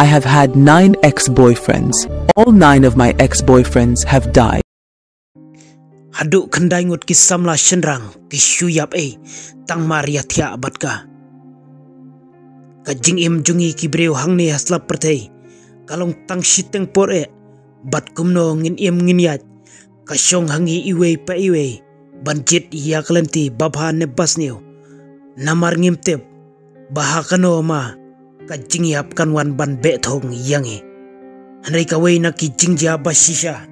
I have had 9 ex-boyfriends. All 9 of my ex-boyfriends have died. Hadu kendai ngut kisamla shenrang kisuyap tang Maria thia batka. Kajing im jungi kibreu hangni haslap pertei. Kalong tang shiteng por bat kumno ngin im nginyat. Kasyong hangi iwe pa iwe. Banjit iya kalenti babha nebas niu. Namar ngimtip. Bahakano ma. Kajing yap kanwan ban bethong yangi. Hanay kaway na kijing jaba shisha.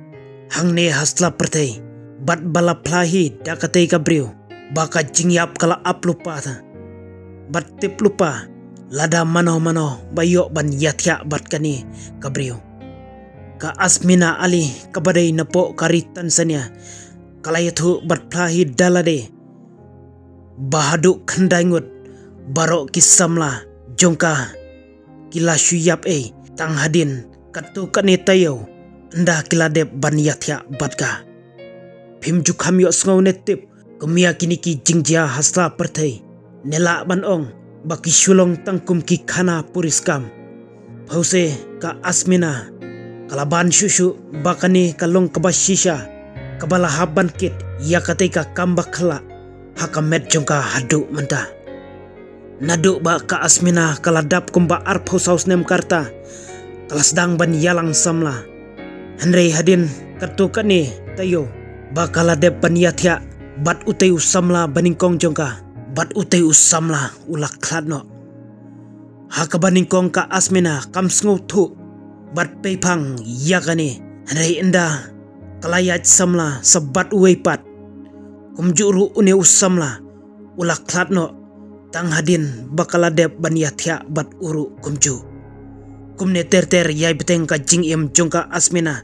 Hangni haslap pertei. Bat bala plahi dakatay kabriu. Baka jingyap kala ap lupa ta. Bat tip lupa. Lada mano bayo ban yatya bat kani kabriu. Ka asmina ali kabaday na po karitan sanya. Kalayatu bat plahi dalade. Bahadu kandayngut. Baro kisamla jongka. Kila syuyap tang hadin. Katu kani tayo. Nda kiladep ban yatya bat ka. Pimjuk hamyo sengaw netip. Kumia kiniki jingjia hasla pertai. Nela banong. Baki shulong tangkum ki khana puriskam. Pause ka asmina. Kalaban shushu bakani kalong kabashisha. Kabala haban kit. Yakate ka kambak kala. Hakamet jongka hadu menta. Nadu ba ka asmina kaladap kumba arpos haus nem karta. Kalasdang ban yalang samla. Henry hadin katukani tayo. Bakaladep baniyatya. Bat utay usamla baningkong jongka. Bat utay usamla ulak kladno. Haka baningkong ka asmina kamsngo tu. Bat paypang yakani. Hanay inda kalayat samla sa bat uwaypat. Kumjuru une usamla ulak kladno. Tang hadin bakaladep baniyatya bat uru kumju. Kumne ter yay beteng ka jingim jongka asmina.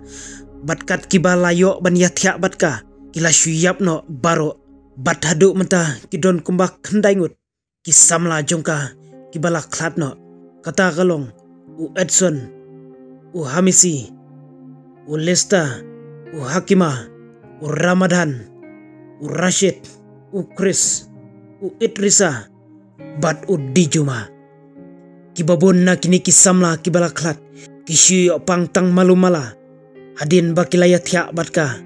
Batkat kibalayo baniyatya batka. Kila syuyap no baro. Bat hadu menta kidon kumbak kendaingut. Kisamla jongka kibala klat no. Kata kalong. U Edson. U Hamisi. U Lesta. U Hakima. U Ramadan. U Rashid. U Chris. U Idrisa. Bat u Dijuma. Kibabon na kini kisamla kibala klat. Kisyu pangtang malumala. Hadin bakilayat ya batka.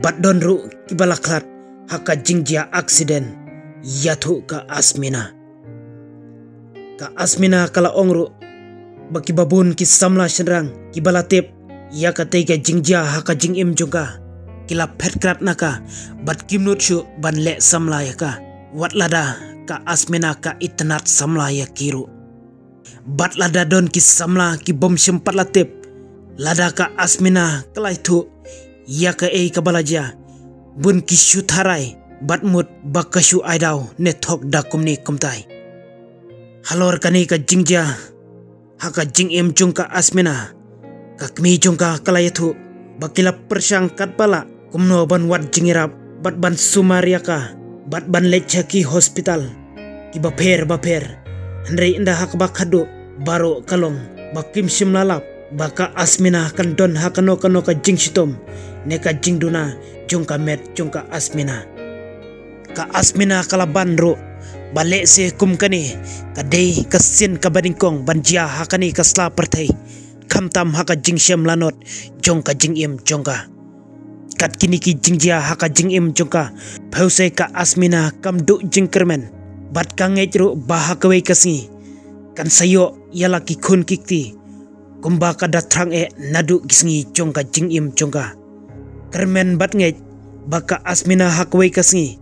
Bat donru kibala klat. Haka jingjia aksiden. Yatu ka asmina. Ka asmina kala ongru. Baki babun kisamla shenrang. Kibala tip. Yakatay ka jingjia haka jingim jungka. Kila petkrat naka. Bat kimnut syu ban le samla yaka. Wat lada ka asmina ka itnat samla yakiru. Bat lada don kisamla kibom sempat latip. Lada ka asmina kalai tu. Yaka kabalaja. Bun kisyu tarai. Bat mut bakasyu aidaw netok dakumni kumtai. Halor kani ka jingjia. Haka jingim jungka asmina. Kakmi jungka kalayatu. Bakila persyang kat bala. Kumno ban wat jingirap. Bat ban sumariaka. Bat ban lecaki hospital. Kiba baper. Henry indah hak bakadu. Baro kalong. Bakim simlalap. Baka asmina kan don hakano kano ka jing sitom. Neka jing duna. Jungka met jungka asmina. Ka asmina kalaban ro. Balik se kumkani. Kadai kasin kabadingkong. Banjia hakani kasla pertai. Kamtam haka jing syam lanot. Jongka jing im jongka. Kat kiniki jingjia haka jing im jongka. Pause ka asmina kam du jing kermen. Bat kangej ro bahakaway kasi. Kan sayo yalaki kun kikti. Kumba kadatrang nadu gisngi jongka jing im jongka. Kermen bat ngej. Baka asmina hakway kasngi.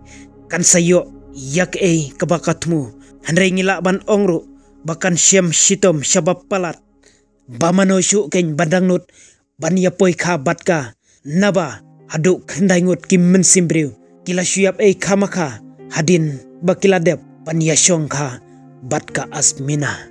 Kan sayo yak kabakatmu. Hanray ngila ban ongro. Bakan syam shitom syabab palat. Bamano syuk keng bandangnut. Ban yapoy ka batka. Naba hadu kendaingut kim mensimbriu. Kila syuyap kamaka. Hadin bakiladep. Pan yasyong ka batka asmina.